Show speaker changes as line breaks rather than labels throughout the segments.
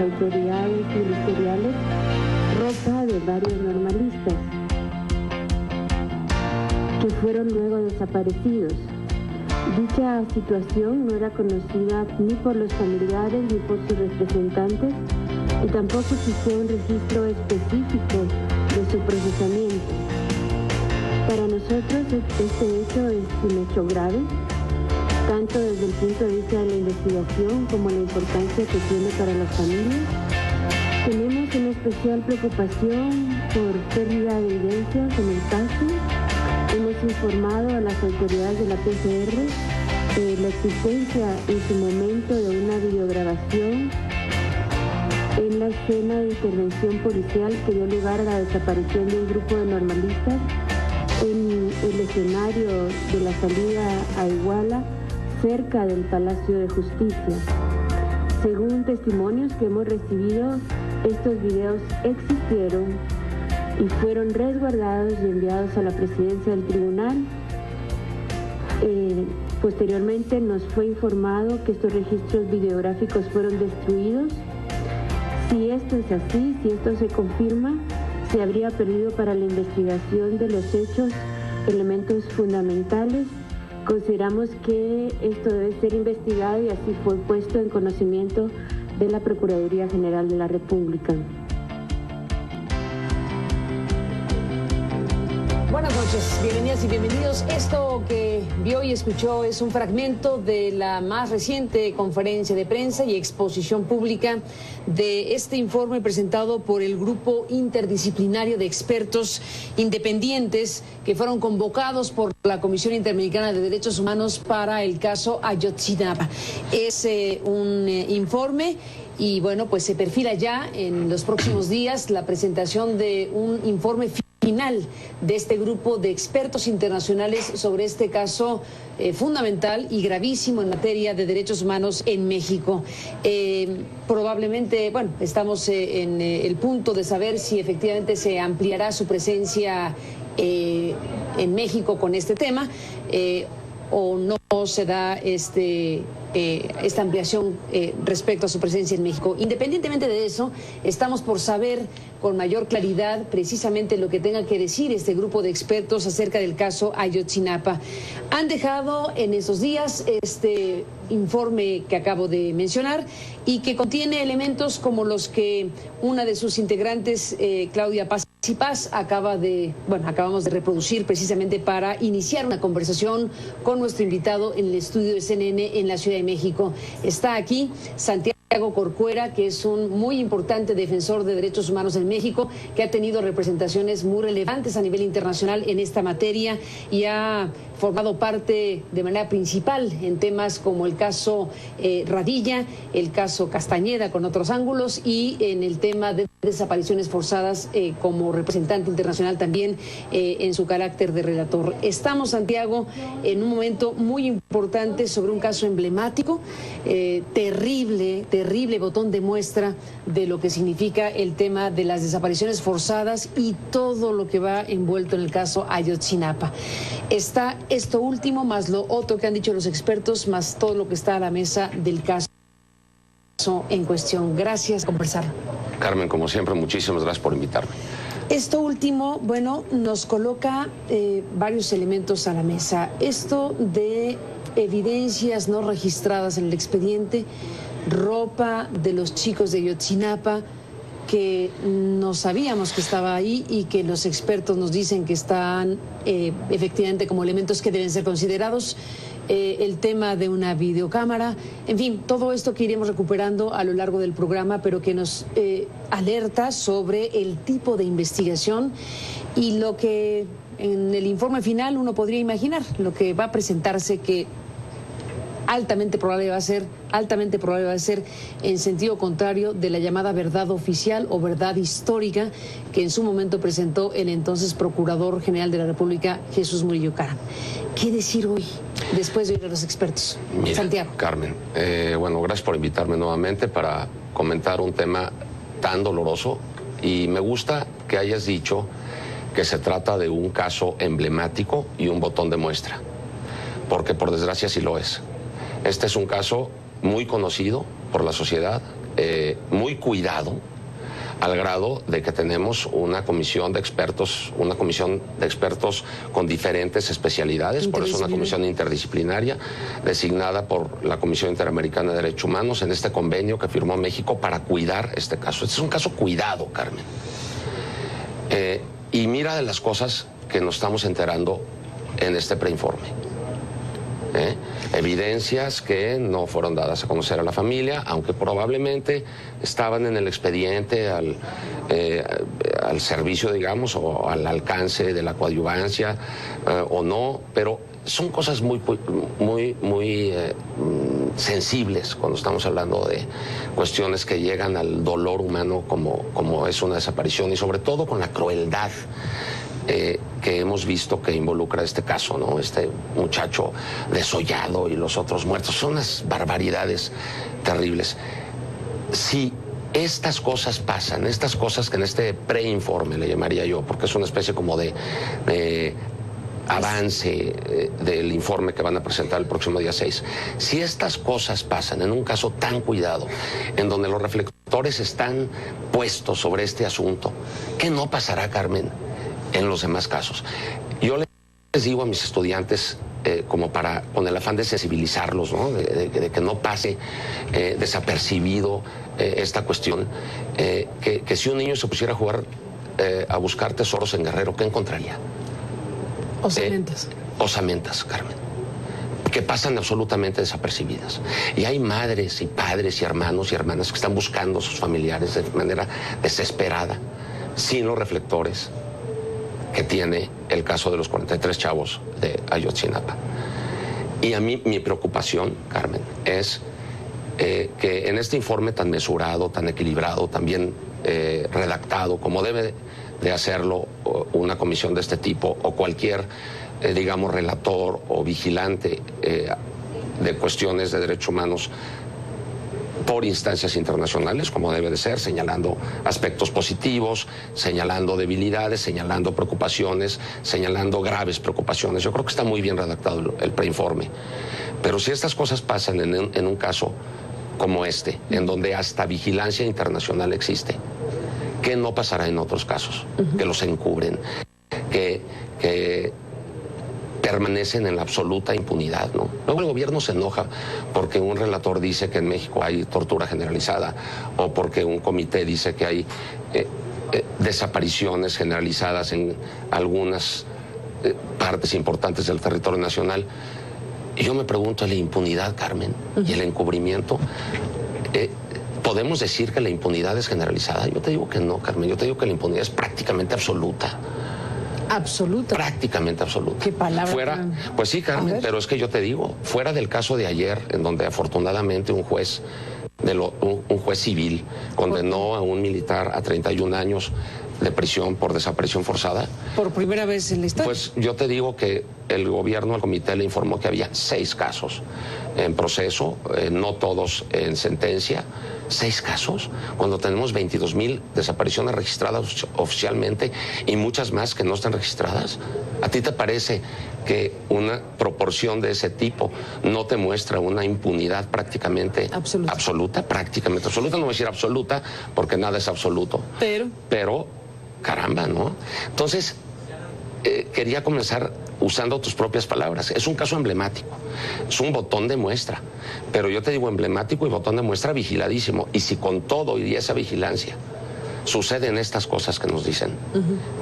autoridades ministeriales ropa de varios normalistas que fueron luego desaparecidos. Dicha situación no era conocida ni por los familiares ni por sus representantes y tampoco existía un registro específico de su procesamiento. Para nosotros este hecho es un hecho grave, tanto desde el punto de vista de la investigación como la importancia que tiene para las familias. Tenemos una especial preocupación por pérdida de evidencias en el caso. Hemos informado a las autoridades de la PCR de la existencia en su momento de una videograbación en la escena de intervención policial que dio lugar a la desaparición de un grupo de normalistas en el escenario de la salida a Iguala, cerca del Palacio de Justicia. Según testimonios que hemos recibido, estos videos existieron y fueron resguardados y enviados a la presidencia del tribunal. Posteriormente nos fue informado que estos registros videográficos fueron destruidos. Si esto es así, si esto se confirma, se habría perdido para la investigación de los hechos elementos fundamentales. Consideramos que esto debe ser investigado y así fue puesto en conocimiento de la Procuraduría General de la República.
Buenas noches, bienvenidas y bienvenidos. Esto que vio y escuchó es un fragmento de la más reciente conferencia de prensa y exposición pública de este informe presentado por el Grupo Interdisciplinario de Expertos Independientes que fueron convocados por la Comisión Interamericana de Derechos Humanos para el caso Ayotzinapa. Es un informe y bueno, pues se perfila ya en los próximos días la presentación de un informe final de este grupo de expertos internacionales sobre este caso fundamental y gravísimo en materia de derechos humanos en México. Probablemente, bueno, estamos en el punto de saber si efectivamente se ampliará su presencia en México con este tema o no se da esta ampliación respecto a su presencia en México. Independientemente de eso, estamos por saber con mayor claridad precisamente lo que tenga que decir este grupo de expertos acerca del caso Ayotzinapa. Han dejado en esos días este informe que acabo de mencionar y que contiene elementos como los que una de sus integrantes, Claudia Paz y Paz, acabamos de reproducir precisamente para iniciar una conversación con nuestro invitado en el estudio de CNN en la Ciudad de México. Está aquí Santiago Corcuera, que es un muy importante defensor de derechos humanos en México, que ha tenido representaciones muy relevantes a nivel internacional en esta materia y ha formado parte de manera principal en temas como el caso Radilla, el caso Castañeda con otros ángulos y en el tema de desapariciones forzadas como representante internacional también en su carácter de relator. Estamos, Santiago, en un momento muy importante sobre un caso emblemático, terrible botón de muestra de lo que significa el tema de las desapariciones forzadas y todo lo que va envuelto en el caso Ayotzinapa. Está esto último, más lo otro que han dicho los expertos, más todo lo que está a la mesa del caso en cuestión. Gracias por conversar.
Carmen, como siempre, muchísimas gracias por invitarme.
Esto último, bueno, nos coloca varios elementos a la mesa. Esto de evidencias no registradas en el expediente, ropa de los chicos de Ayotzinapa, que no sabíamos que estaba ahí y que los expertos nos dicen que están efectivamente como elementos que deben ser considerados, el tema de una videocámara, en fin, todo esto que iremos recuperando a lo largo del programa, pero que nos alerta sobre el tipo de investigación y lo que en el informe final uno podría imaginar, lo que va a presentarse, que altamente probable va a ser en sentido contrario de la llamada verdad oficial o verdad histórica que en su momento presentó el entonces Procurador General de la República, Jesús Murillo Caram. ¿Qué decir hoy, después de oír a los expertos?
Mira,
Santiago.
Carmen, bueno, gracias por invitarme nuevamente para comentar un tema tan doloroso y me gusta que hayas dicho que se trata de un caso emblemático y un botón de muestra, porque por desgracia sí lo es. Este es un caso muy conocido por la sociedad, muy cuidado, al grado de que tenemos una comisión de expertos con diferentes especialidades, por eso una comisión interdisciplinaria designada por la Comisión Interamericana de Derechos Humanos en este convenio que firmó México para cuidar este caso. Este es un caso cuidado, Carmen. Y mira de las cosas que nos estamos enterando en este preinforme. Evidencias que no fueron dadas a conocer a la familia, aunque probablemente estaban en el expediente al servicio, digamos, o al alcance de la coadyuvancia o no, pero son cosas muy sensibles cuando estamos hablando de cuestiones que llegan al dolor humano como es una desaparición, y sobre todo con la crueldad que hemos visto que involucra este caso, ¿no? Este muchacho desollado y los otros muertos. Son unas barbaridades terribles. Si estas cosas pasan, estas cosas que en este preinforme le llamaría yo, porque es una especie como de avance del informe que van a presentar el próximo día 6. Si estas cosas pasan en un caso tan cuidado, en donde los reflectores están puestos sobre este asunto, ¿qué no pasará, Carmen, en los demás casos? Yo les digo a mis estudiantes, como con el afán de sensibilizarlos, ¿no? de que no pase desapercibido esta cuestión, que si un niño se pusiera a jugar a buscar tesoros en Guerrero, ¿qué encontraría?
Osamentas.
Osamentas, Carmen, que pasan absolutamente desapercibidas. Y hay madres y padres y hermanos y hermanas que están buscando a sus familiares de manera desesperada, sin los reflectores que tiene el caso de los 43 chavos de Ayotzinapa. Y a mí mi preocupación, Carmen, es que en este informe tan mesurado, tan equilibrado, tan bien redactado, como debe de hacerlo una comisión de este tipo o cualquier, digamos, relator o vigilante de cuestiones de derechos humanos por instancias internacionales, como debe de ser, señalando aspectos positivos, señalando debilidades, señalando preocupaciones, señalando graves preocupaciones. Yo creo que está muy bien redactado el preinforme. Pero si estas cosas pasan en un caso como este, en donde hasta vigilancia internacional existe, ¿qué no pasará en otros casos? Que los encubren, que permanecen en la absoluta impunidad, ¿no? Luego el gobierno se enoja porque un relator dice que en México hay tortura generalizada, o porque un comité dice que hay desapariciones generalizadas en algunas partes importantes del territorio nacional. Y yo me pregunto, ¿la impunidad, Carmen, y el encubrimiento? ¿Podemos decir que la impunidad es generalizada? Yo te digo que no, Carmen. Yo te digo que la impunidad es prácticamente absoluta.
¿Absoluta?
Prácticamente absoluta.
¿Qué palabra?
Pues sí, Carmen, pero es que yo te digo, fuera del caso de ayer, en donde afortunadamente un juez civil condenó a un militar a 31 años de prisión por desaparición forzada.
Por primera vez en la historia.
Pues yo te digo que el gobierno al comité le informó que había 6 casos en proceso, no todos en sentencia. 6 casos, cuando tenemos 22,000 desapariciones registradas oficialmente y muchas más que no están registradas. ¿A ti te parece que una proporción de ese tipo no te muestra una impunidad prácticamente absoluta? Prácticamente absoluta, no voy a decir absoluta porque nada es absoluto. Pero caramba, ¿no? Entonces, quería comenzar usando tus propias palabras. Es un caso emblemático, es un botón de muestra, pero yo te digo emblemático y botón de muestra vigiladísimo. Y si con todo y esa vigilancia suceden estas cosas que nos dicen,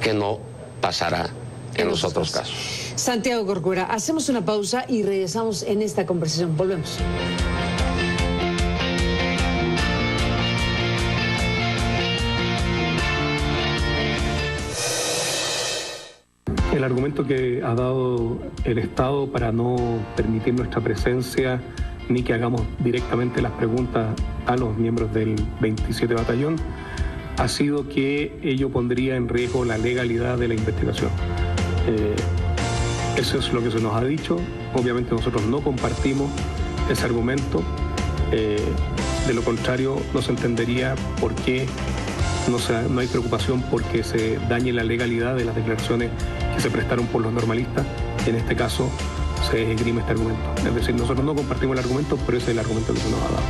¿qué no pasará en los otros casos?
Santiago Corcuera, hacemos una pausa y regresamos en esta conversación. Volvemos.
El argumento que ha dado el Estado para no permitir nuestra presencia ni que hagamos directamente las preguntas a los miembros del 27 Batallón ha sido que ello pondría en riesgo la legalidad de la investigación. Eso es lo que se nos ha dicho. Obviamente nosotros no compartimos ese argumento. De lo contrario, no se entendería por qué no hay preocupación porque se dañe la legalidad de las declaraciones que se prestaron por los normalistas. En este caso se esgrime este argumento. Es decir, nosotros no compartimos el argumento, pero ese es el argumento que se nos ha dado.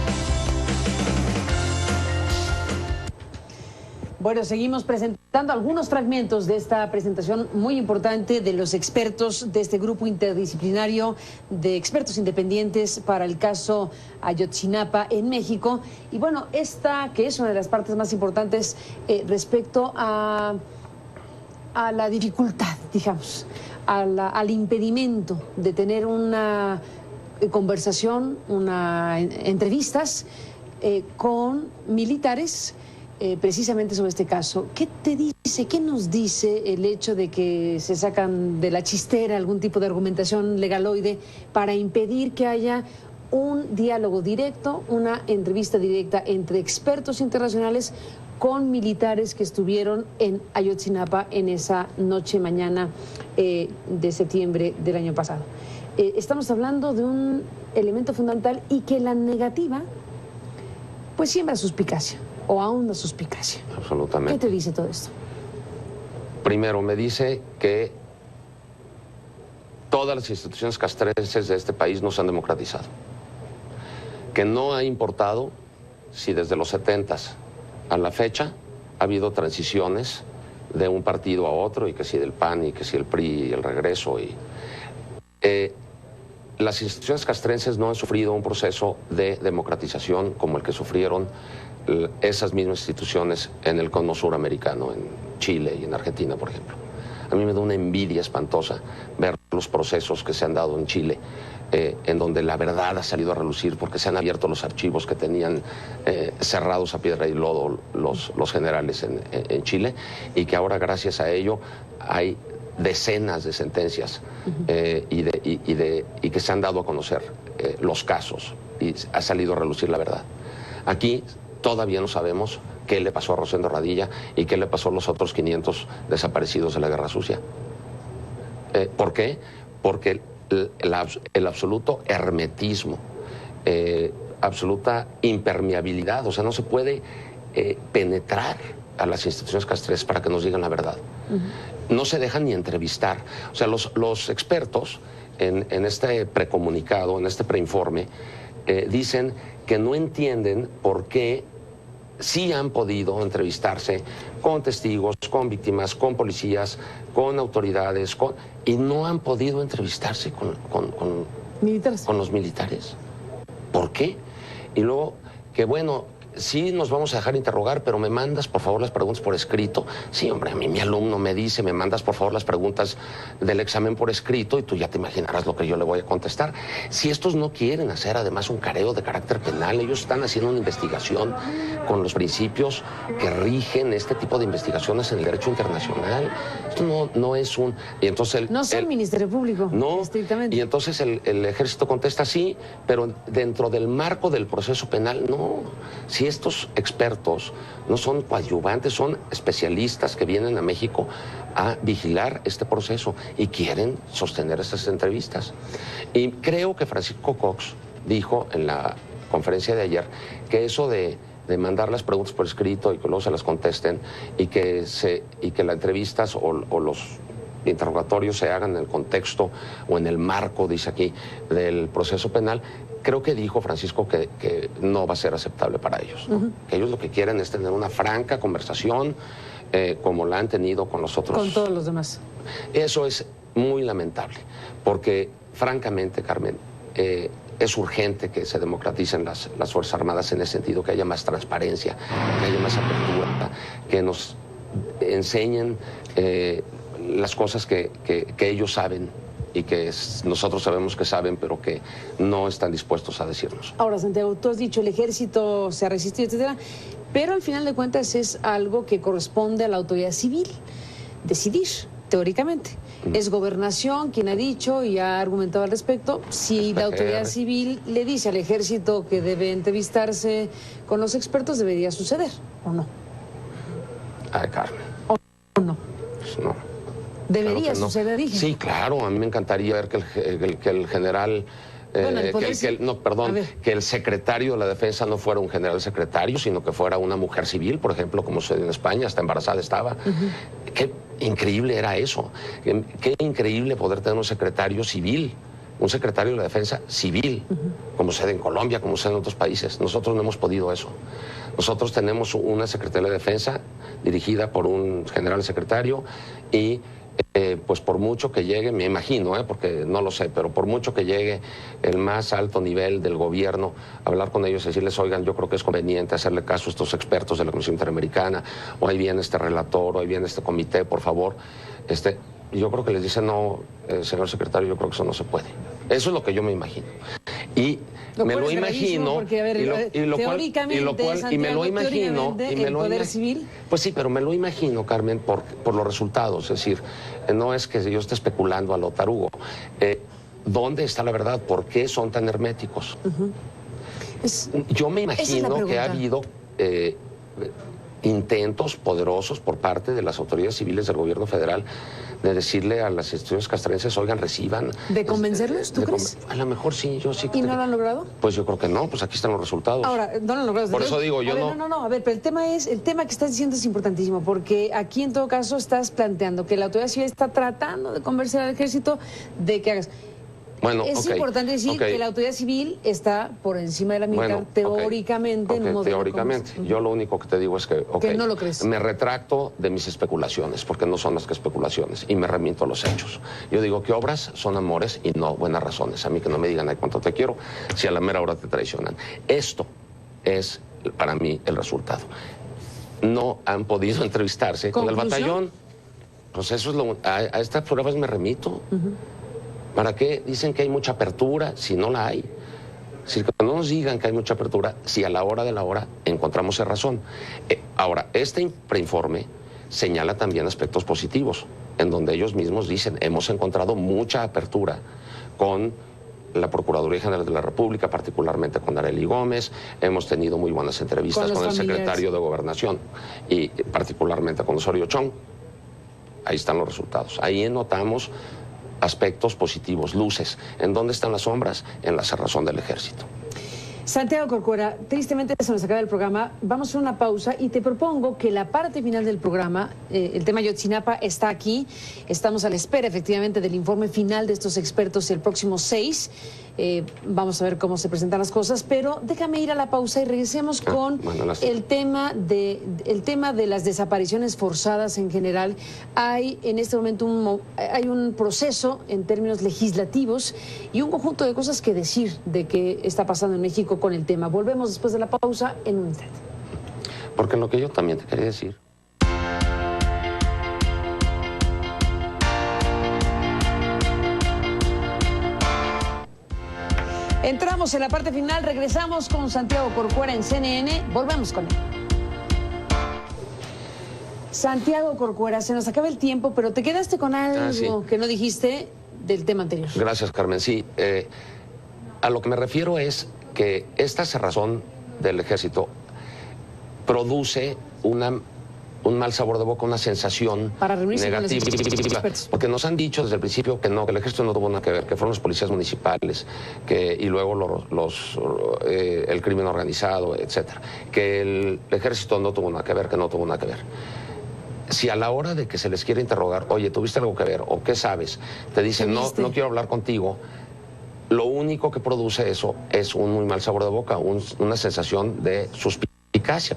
Bueno, seguimos presentando algunos fragmentos de esta presentación muy importante de los expertos de este grupo interdisciplinario de expertos independientes para el caso Ayotzinapa en México. Y bueno, esta que es una de las partes más importantes respecto a la dificultad, digamos, al impedimento de tener una conversación, entrevistas con militares precisamente sobre este caso. ¿Qué te dice, qué nos dice el hecho de que se sacan de la chistera algún tipo de argumentación legaloide para impedir que haya un diálogo directo, una entrevista directa entre expertos internacionales con militares que estuvieron en Ayotzinapa en esa noche mañana de septiembre del año pasado? Estamos hablando de un elemento fundamental y que la negativa pues siembra suspicacia o ahonda suspicacia.
Absolutamente.
¿Qué te dice todo esto?
Primero, me dice que todas las instituciones castrenses de este país no se han democratizado. Que no ha importado si desde los 70s a la fecha ha habido transiciones de un partido a otro, y que si del PAN, y que si el PRI, y el regreso. Las instituciones castrenses no han sufrido un proceso de democratización como el que sufrieron esas mismas instituciones en el cono suramericano, en Chile y en Argentina, por ejemplo. A mí me da una envidia espantosa ver los procesos que se han dado en Chile, en donde la verdad ha salido a relucir porque se han abierto los archivos que tenían cerrados a piedra y lodo los generales en Chile, y que ahora, gracias a ello, hay decenas de sentencias y que se han dado a conocer los casos, y ha salido a relucir la verdad. Aquí todavía no sabemos qué le pasó a Rosendo Radilla y qué le pasó a los otros 500 desaparecidos de la Guerra Sucia. ¿Por qué? Porque el absoluto hermetismo, absoluta impermeabilidad, o sea, no se puede penetrar a las instituciones castrenses para que nos digan la verdad. No se dejan ni entrevistar. O sea, los expertos en este precomunicado, en este preinforme, dicen que no entienden por qué sí han podido entrevistarse con testigos, con víctimas, con policías, con autoridades, y no han podido entrevistarse con los militares. ¿Por qué? Y luego, que bueno, sí nos vamos a dejar interrogar, pero me mandas por favor las preguntas por escrito. Sí, hombre, a mí mi alumno me dice, me mandas por favor las preguntas del examen por escrito, y tú ya te imaginarás lo que yo le voy a contestar. Si estos no quieren hacer además un careo de carácter penal, ellos están haciendo una investigación con los principios que rigen este tipo de investigaciones en el derecho internacional. Esto no es un... Y entonces
no soy Ministerio Público,
no,
estrictamente.
Y entonces el ejército contesta sí, pero dentro del marco del proceso penal, no. Si estos expertos no son coadyuvantes, son especialistas que vienen a México a vigilar este proceso y quieren sostener estas entrevistas. Y creo que Francisco Cox dijo en la conferencia de ayer que eso de mandar las preguntas por escrito y que luego se las contesten, y que las entrevistas o los interrogatorios se hagan en el contexto o en el marco, dice aquí, del proceso penal, creo que dijo Francisco que no va a ser aceptable para ellos, ¿no? Que ellos lo que quieren es tener una franca conversación como la han tenido con los otros.
Con todos los demás.
Eso es muy lamentable, porque francamente, Carmen, es urgente que se democraticen las Fuerzas Armadas en ese sentido, que haya más transparencia, que haya más apertura, que nos enseñen las cosas que ellos saben y que nosotros sabemos que saben, pero que no están dispuestos a decirnos.
Ahora, Santiago, tú has dicho el ejército se ha resistido, etcétera, pero al final de cuentas es algo que corresponde a la autoridad civil decidir, teóricamente. Es Gobernación quien ha dicho y ha argumentado al respecto. Si la autoridad civil le dice al ejército que debe entrevistarse con los expertos, debería suceder, ¿o no?
Ay, Carmen.
¿O no?
Pues no.
Debería
claro no.
suceder, dije.
Sí, claro, a mí me encantaría ver que el general...
Bueno,
que el secretario de la Defensa no fuera un general secretario, sino que fuera una mujer civil, por ejemplo, como sucede en España, hasta embarazada estaba. Qué increíble era eso. Qué increíble poder tener un secretario civil, un secretario de la Defensa civil, como sucede en Colombia, como sucede en otros países. Nosotros no hemos podido eso. Nosotros tenemos una Secretaría de Defensa dirigida por un general secretario y pues por mucho que llegue, me imagino, porque no lo sé, pero por mucho que llegue el más alto nivel del gobierno, hablar con ellos y decirles, oigan, yo creo que es conveniente hacerle caso a estos expertos de la Comisión Interamericana, o ahí viene este relator, o ahí viene este comité, por favor. Yo creo que les dicen, no, señor secretario, yo creo que eso no se puede. Eso es lo que yo me imagino. Y me lo imagino,
porque, a ver,
y me lo imagino,
el poder civil.
Pues sí, pero me lo imagino, Carmen, por los resultados. Es decir, no es que yo esté especulando a lo tarugo. ¿Dónde está la verdad? ¿Por qué son tan herméticos? Yo me imagino que ha habido intentos poderosos por parte de las autoridades civiles del gobierno federal de decirle a las instituciones castrenses, oigan, reciban.
¿De convencerlos, tú crees?
A lo mejor sí, yo sí.
¿Y no lo han logrado?
Pues yo creo que no, pues aquí están los resultados.
Ahora, no lo han logrado.
Por eso digo, yo no...
No, a ver, pero el tema que estás diciendo es importantísimo, porque aquí en todo caso estás planteando que la autoridad civil está tratando de convencer al ejército de que hagas...
Bueno,
es importante decir que la autoridad civil está por encima de la militar, teóricamente. En un modelo
teóricamente. Yo lo único que te digo es que
no lo crees.
Me retracto de mis especulaciones, porque no son más que especulaciones, y me remito a los hechos. Yo digo que obras son amores y no buenas razones. A mí que no me digan, ay, cuánto te quiero, si a la mera hora te traicionan. Esto es, para mí, el resultado. No han podido entrevistarse con el batallón. Pues eso es a estas pruebas me remito. ¿Para qué dicen que hay mucha apertura si no la hay? Si no nos digan que hay mucha apertura, si a la hora de la hora encontramos razón. Ahora, este preinforme señala también aspectos positivos, en donde ellos mismos dicen, hemos encontrado mucha apertura con la Procuraduría General de la República, particularmente con Arely Gómez, hemos tenido muy buenas entrevistas con el secretario de Gobernación y particularmente con Osorio Chong. Ahí están los resultados. Ahí notamos aspectos positivos, luces. ¿En dónde están las sombras? En la cerrazón del ejército.
Santiago Corcuera, tristemente se nos acaba el programa. Vamos a hacer una pausa y te propongo que la parte final del programa, el tema Ayotzinapa está aquí. Estamos a la espera, efectivamente, del informe final de estos expertos el próximo 6. Vamos a ver cómo se presentan las cosas, pero déjame ir a la pausa y regresemos con el tema de las desapariciones forzadas en general. Hay en este momento hay un proceso en términos legislativos y un conjunto de cosas que decir de qué está pasando en México con el tema. Volvemos después de la pausa en un instante.
Porque lo que yo también te quería decir.
Entramos en la parte final, regresamos con Santiago Corcuera en CNN, volvemos con él. Santiago Corcuera, se nos acaba el tiempo, pero te quedaste con algo que no dijiste del tema anterior.
Gracias, Carmen. Sí, a lo que me refiero es que esta cerrazón del ejército produce un mal sabor de boca, una sensación negativa, porque nos han dicho desde el principio que no, que el ejército no tuvo nada que ver, que fueron los policías municipales, y luego el crimen organizado, etcétera, que el ejército no tuvo nada que ver, que no tuvo nada que ver. Si a la hora de que se les quiere interrogar, oye, ¿tuviste algo que ver? ¿O qué sabes? Te dicen, no quiero hablar contigo. Lo único que produce eso es un muy mal sabor de boca, una sensación de suspicacia.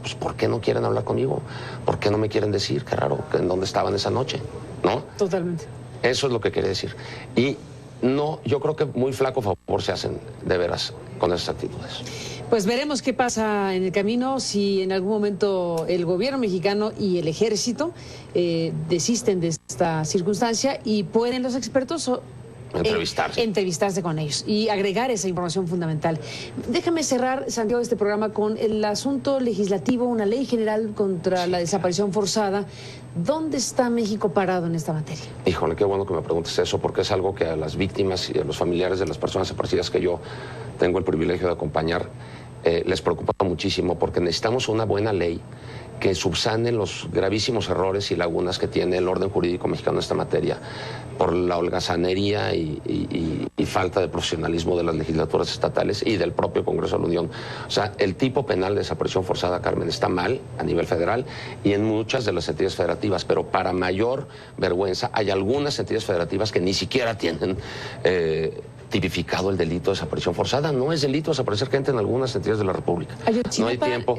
Pues, ¿por qué no quieren hablar conmigo? ¿Por qué no me quieren decir? Qué raro, en dónde estaban esa noche, ¿no?
Totalmente.
Eso es lo que quiere decir. Y no, yo creo que muy flaco favor se hacen, de veras, con esas actitudes.
Pues veremos qué pasa en el camino, si en algún momento el gobierno mexicano y el ejército desisten de esta circunstancia y pueden los expertos entrevistarse con ellos y agregar esa información fundamental. Déjame cerrar, Santiago, este programa con el asunto legislativo, una ley general contra la desaparición forzada. ¿Dónde está México parado en esta materia?
Híjole, qué bueno que me preguntes eso, porque es algo que a las víctimas y a los familiares de las personas desaparecidas que yo tengo el privilegio de acompañar les preocupa muchísimo, porque necesitamos una buena ley que subsane los gravísimos errores y lagunas que tiene el orden jurídico mexicano en esta materia por la holgazanería y falta de profesionalismo de las legislaturas estatales y del propio Congreso de la Unión. O sea, el tipo penal de desaparición forzada, Carmen, está mal a nivel federal y en muchas de las entidades federativas, pero para mayor vergüenza hay algunas entidades federativas que ni siquiera tienen tipificado el delito de desaparición forzada. No es delito desaparecer gente en algunas entidades de la República. No hay tiempo.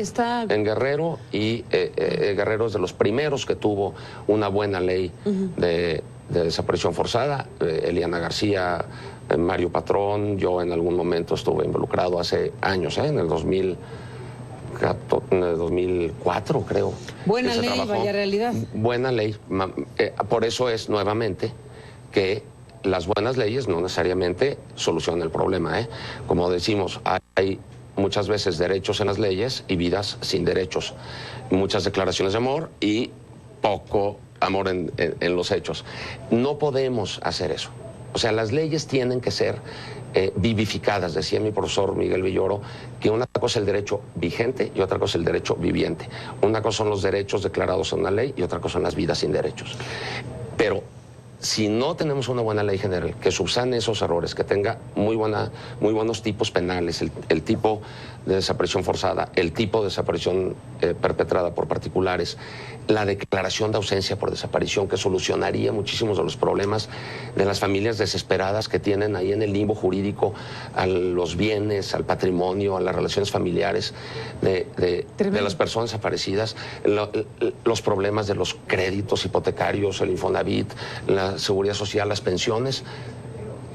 En Guerrero, y Guerrero es de los primeros que tuvo una buena ley de desaparición forzada. Eliana García, Mario Patrón, yo en algún momento estuve involucrado hace años, en el 2004, creo.
Buena ley, vaya realidad.
Buena ley. Por eso es nuevamente que las buenas leyes no necesariamente solucionan el problema. Como decimos, hay muchas veces derechos en las leyes y vidas sin derechos. Muchas declaraciones de amor y poco amor en los hechos. No podemos hacer eso. O sea, las leyes tienen que ser vivificadas. Decía mi profesor Miguel Villoro que una cosa es el derecho vigente y otra cosa es el derecho viviente. Una cosa son los derechos declarados en una ley y otra cosa son las vidas sin derechos. Pero si no tenemos una buena ley general que subsane esos errores, que tenga muy buenos tipos penales, el tipo de desaparición forzada, el tipo de desaparición perpetrada por particulares, la declaración de ausencia por desaparición, que solucionaría muchísimos de los problemas de las familias desesperadas que tienen ahí en el limbo jurídico a los bienes, al patrimonio, a las relaciones familiares de las personas desaparecidas, los problemas de los créditos hipotecarios, el Infonavit, la seguridad social, las pensiones,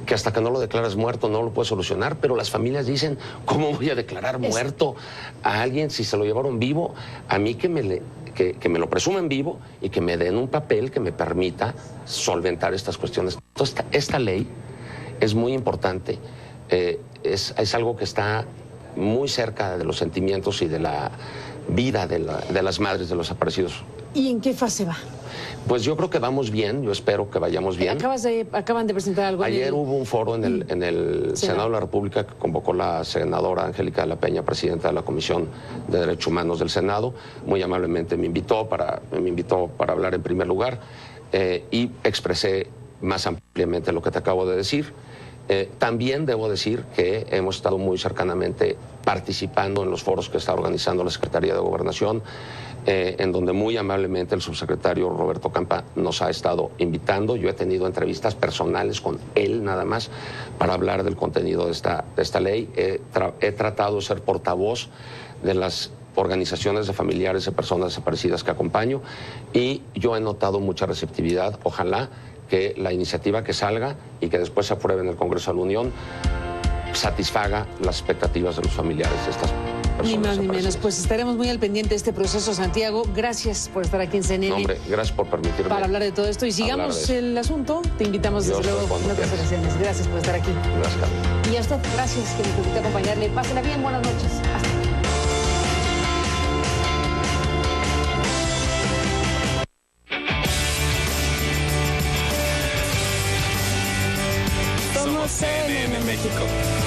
que hasta que no lo declaras muerto no lo puedes solucionar, pero las familias dicen, ¿cómo voy a declarar muerto a alguien si se lo llevaron vivo? A mí que me lo presumen vivo y que me den un papel que me permita solventar estas cuestiones. Entonces, esta ley es muy importante, es algo que está muy cerca de los sentimientos y de la vida de las madres de los desaparecidos.
¿Y en qué fase va?
Pues yo creo que vamos bien, yo espero que vayamos bien.
Acaban de presentar algo.
Ayer hubo un foro en el Senado de la República que convocó la senadora Angélica de la Peña, presidenta de la Comisión de Derechos Humanos del Senado. Muy amablemente me invitó para hablar en primer lugar y expresé más ampliamente lo que te acabo de decir. También debo decir que hemos estado muy cercanamente participando en los foros que está organizando la Secretaría de Gobernación, en donde muy amablemente el subsecretario Roberto Campa nos ha estado invitando. Yo he tenido entrevistas personales con él nada más para hablar del contenido de esta ley. He tratado de ser portavoz de las organizaciones de familiares de personas desaparecidas que acompaño y yo he notado mucha receptividad. Ojalá que la iniciativa que salga y que después se apruebe en el Congreso de la Unión satisfaga las expectativas de los familiares de estas personas.
Ni más ni menos. Pues estaremos muy al pendiente de este proceso, Santiago. Gracias por estar aquí en CNN.
No, hombre, gracias por permitirme.
Para hablar de todo esto y sigamos el asunto. Te invitamos desde luego en otras ocasiones. Gracias por estar aquí.
Gracias, Carlos.
Y a usted, gracias que me permitió acompañarle. Pásela bien, buenas noches. Hasta
Somos CNN México.